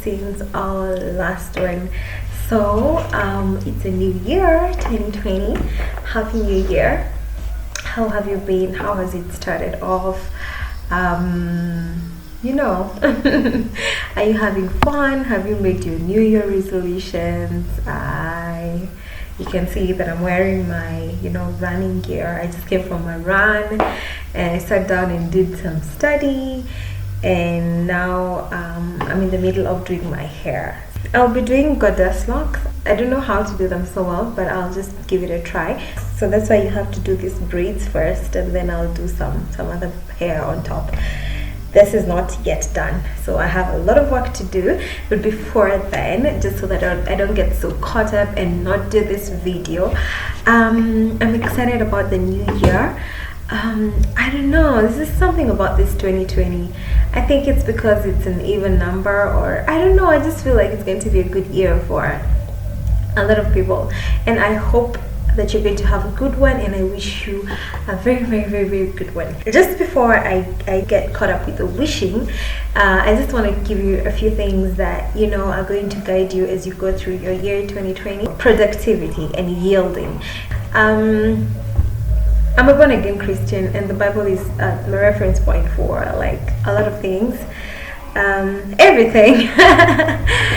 since our last one. So it's a new year, 2020. Happy New Year. How have you been? How has it started off? You know, are you having fun? Have you made your New Year resolutions? You can see that I'm wearing my, running gear. I just came from a run and I sat down and did some study, and now I'm in the middle of doing my hair. I'll be doing goddess locks. I don't know how to do them so well, but I'll just give it a try. So that's why you have to do these braids first, and then I'll do some other hair on top. This is not yet done, so I have a lot of work to do. But before then, just so that I don't get so caught up and not do this video, I'm excited about the new year. I don't know, this is something about this 2020. I think it's because it's an even number, or I don't know, I just feel like it's going to be a good year for a lot of people, and I hope that you're going to have a good one, and I wish you a very, very, very, very good one. Just before I get caught up with the wishing, I just want to give you a few things that are going to guide you as you go through your year 2020. Productivity and yielding. I'm a born-again Christian, and the Bible is my reference point for like a lot of things, everything.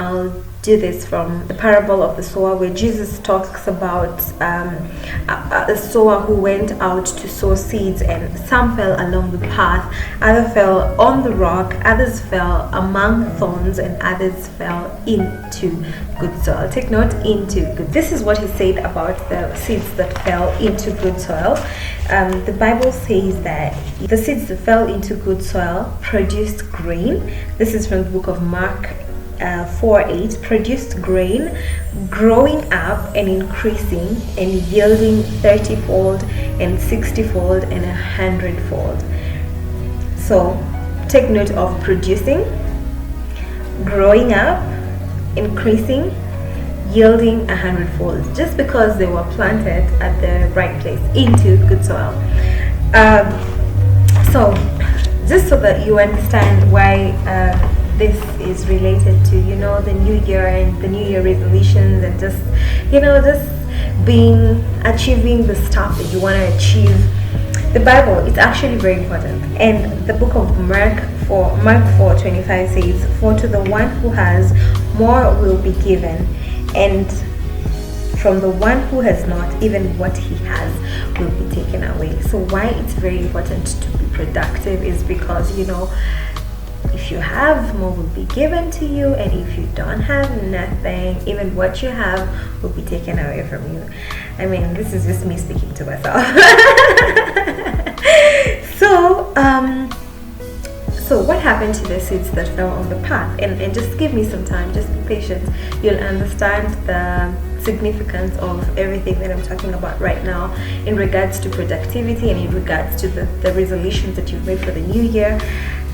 I'll do this from the parable of the sower, where Jesus talks about a sower who went out to sow seeds, and some fell along the path, others fell on the rock, others fell among thorns, and others fell into good soil. Take note, into good. This is what he said about the seeds that fell into good soil. The Bible says that the seeds that fell into good soil produced grain. This is from the book of Mark 4:8, produced grain, growing up and increasing and yielding 30-fold and 60-fold and 100-fold. So take note of producing, growing up, increasing, yielding 100-fold, just because they were planted at the right place into good soil. So just so that you understand why this is related to the new year and the new year resolutions, and just achieving the stuff that you want to achieve. The Bible is actually very important, and the book of Mark 4:25 says, "For to the one who has, more will be given, and from the one who has not, even what he has will be taken away." So why it's very important to be productive is because if you have, more will be given to you, and if you don't have nothing, even what you have will be taken away from you. I mean, this is just me speaking to myself. So what happened to the seeds that fell on the path? And just give me some time, just be patient. You'll understand the significance of everything that I'm talking about right now in regards to productivity and in regards to the resolutions that you've made for the new year.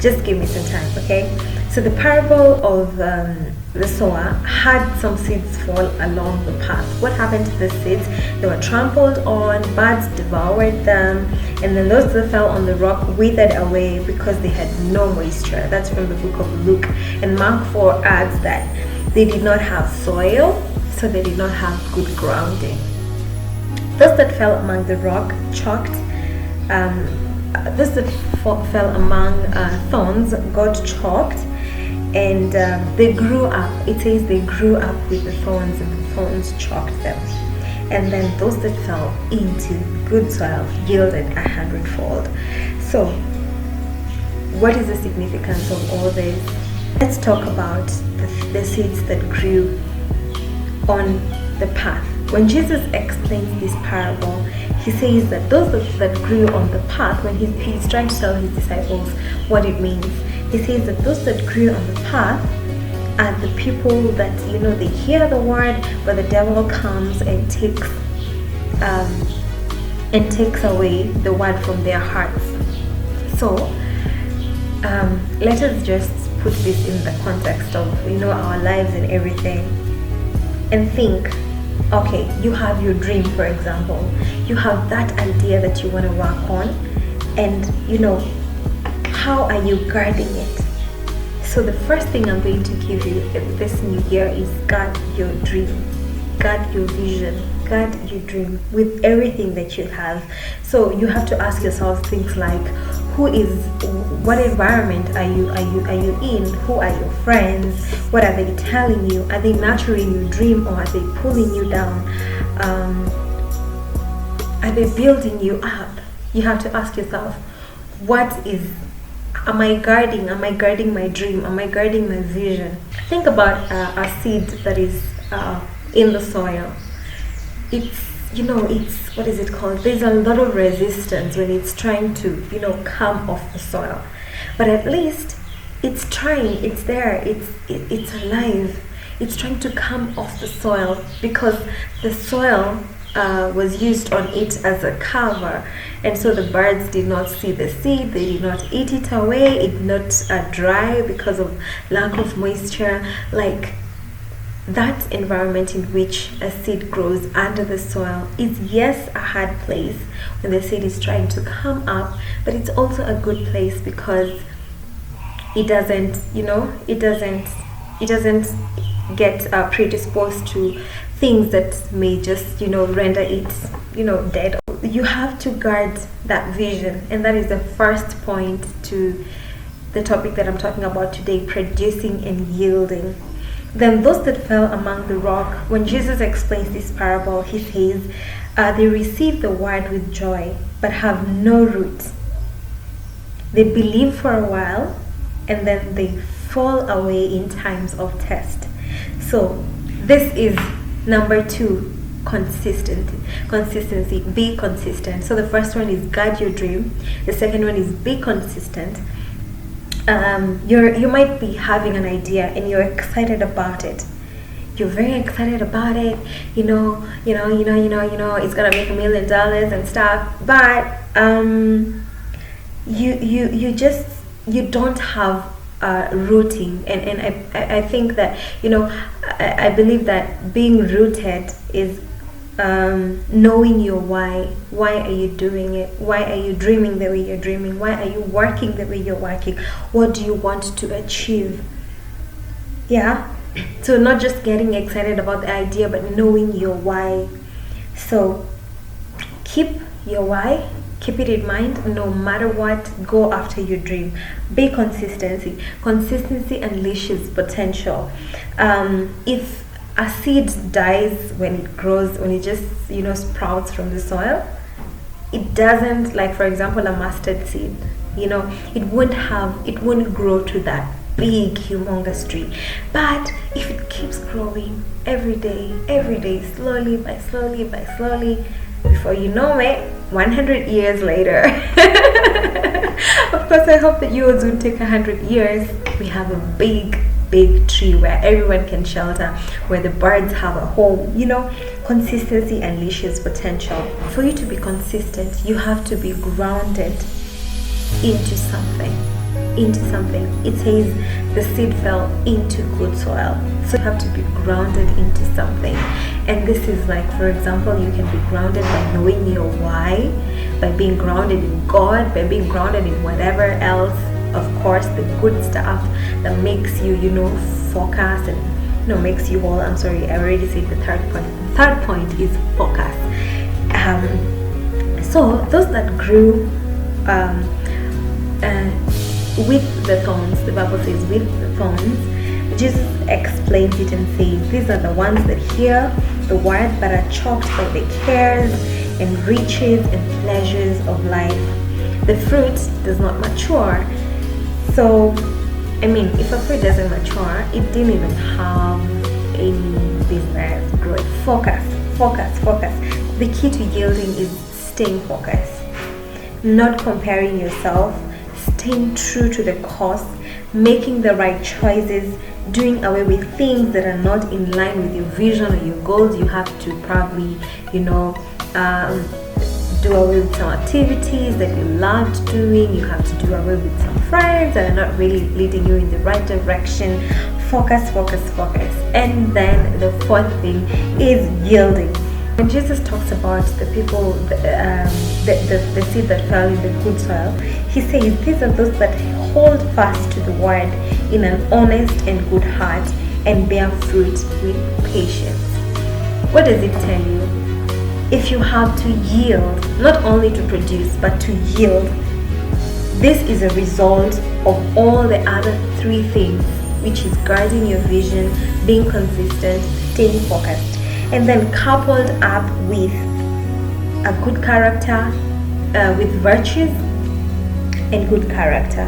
Just give me some time, okay? So the parable of the sower had some seeds fall along the path. What happened to the seeds? They were trampled on, birds devoured them, and then those that fell on the rock withered away because they had no moisture. That's from the book of Luke. And Mark 4 adds that they did not have soil, so they did not have good grounding. Those that fell among the rock choked. Those that fell among thorns got choked, and they grew up. It says they grew up with the thorns, and the thorns choked them. And then those that fell into good soil yielded 100-fold. So what is the significance of all this? Let's talk about the seeds that grew on the path. When Jesus explains this parable, he says that those that grew on the path, when he's trying to tell his disciples what it means, he says that those that grew on the path are the people that they hear the word, but the devil comes and takes away the word from their hearts. So let us just put this in the context of our lives and everything, and think, okay, you have your dream, for example, you have that idea that you want to work on, and how are you guarding it? So So the first thing I'm going to give you this new year is guard your dream, guard your vision, guard your dream with everything that you have. So you have to ask yourself things like, what environment are you in? Who are your friends? What are they telling you? Are they nurturing your dream, or are they pulling you down? Are they building you up? You have to ask yourself, am I guarding my dream? Am I guarding my vision? Think about a seed that is in the soil. It's what is it called? There's a lot of resistance when it's trying to, come off the soil. But at least it's trying, it's there, it's alive. It's trying to come off the soil because the soil was used on it as a cover, and so the birds did not see the seed, they did not eat it away, it did not dry because of lack of moisture. Like, that environment in which a seed grows under the soil is, yes, a hard place when the seed is trying to come up, but it's also a good place because it doesn't get predisposed to things that may just render it dead. You have to guard that vision, and that is the first point to the topic that I'm talking about today: producing and yielding. Then those that fell among the rock, when Jesus explains this parable, he says they receive the word with joy but have no root. They believe for a while and then they fall away in times of test. So this is number 2, consistency. Be consistent. So the first one is guard your dream. The second one is be consistent. You might be having an idea and you're excited about it. You're very excited about it. It's gonna make $1 million and stuff. But you don't have rooting, and I think that I believe that being rooted is knowing your why. Why are you doing it? Why are you dreaming the way you're dreaming? Why are you working the way you're working? What do you want to achieve? Yeah, so not just getting excited about the idea, but knowing your why. So keep your why, keep it in mind. No matter what, go after your dream. Be consistency unleashes potential. If a seed dies when it grows, when it just sprouts from the soil, it doesn't, like for example a mustard seed, it won't grow to that big humongous tree. But if it keeps growing every day, slowly by slowly, before you know it, 100 years later of course I hope that yours won't take 100 years, we have a big tree where everyone can shelter, where the birds have a home. Consistency unleashes potential. For you to be consistent, you have to be grounded into something. It says the seed fell into good soil, so you have to be grounded into something. And this is like, for example, you can be grounded by knowing your why, by being grounded in God, by being grounded in whatever else, of course, the good stuff that makes you focus and makes you whole. I'm sorry, I already said the third point. The third point is focus. So those that grew with the thorns, the Bible says with the thorns, Jesus explains it and says these are the ones that hear the word but are choked by the cares and riches and pleasures of life. The fruit does not mature. So, if a fruit doesn't mature, it didn't even have any business growing. Focus. The key to yielding is staying focused, not comparing yourself, staying true to the cause, making the right choices, doing away with things that are not in line with your vision or your goals. You have to probably, do away with some activities that you loved doing. You have to do away with some friends that are not really leading you in the right direction. Focus. And then the fourth thing is yielding. When Jesus talks about the people, the seed that fell in the good soil, he says these are those that hold fast to the word in an honest and good heart and bear fruit with patience. What does it tell you? If you have to yield, not only to produce, but to yield, this is a result of all the other three things, which is guarding your vision, being consistent, staying focused, and then coupled up with a good character, with virtues and good character,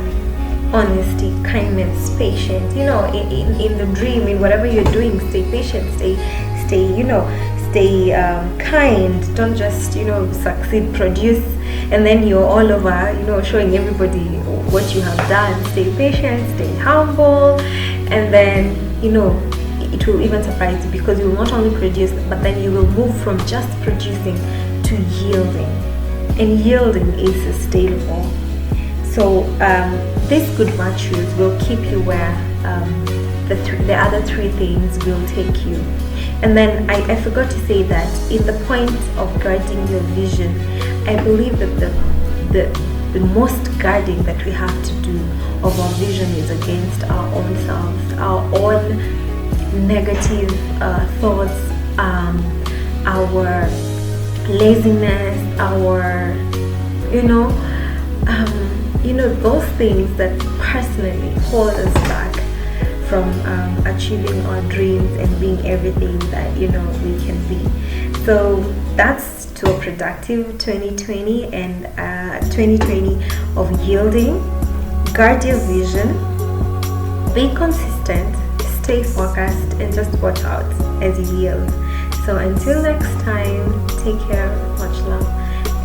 honesty, kindness, patience. In the dream, in whatever you're doing, stay patient, stay kind. Don't just succeed, produce, and then you're all over showing everybody what you have done. Stay patient, stay humble, and then it will even surprise you, because you will not only produce, but then you will move from just producing to yielding, and yielding is sustainable. So these good virtues will keep you where the other three things will take you. And then I forgot to say that in the point of guarding your vision, I believe that the most guarding that we have to do of our vision is against our own selves, our own negative thoughts, our laziness, our those things that personally hold us back from achieving our dreams and being everything that we can be. So that's to a productive 2020 and 2020 of yielding. Guard your vision, be consistent, stay focused, and just watch out as you yield. So until next time, take care, much love,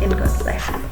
and God bless.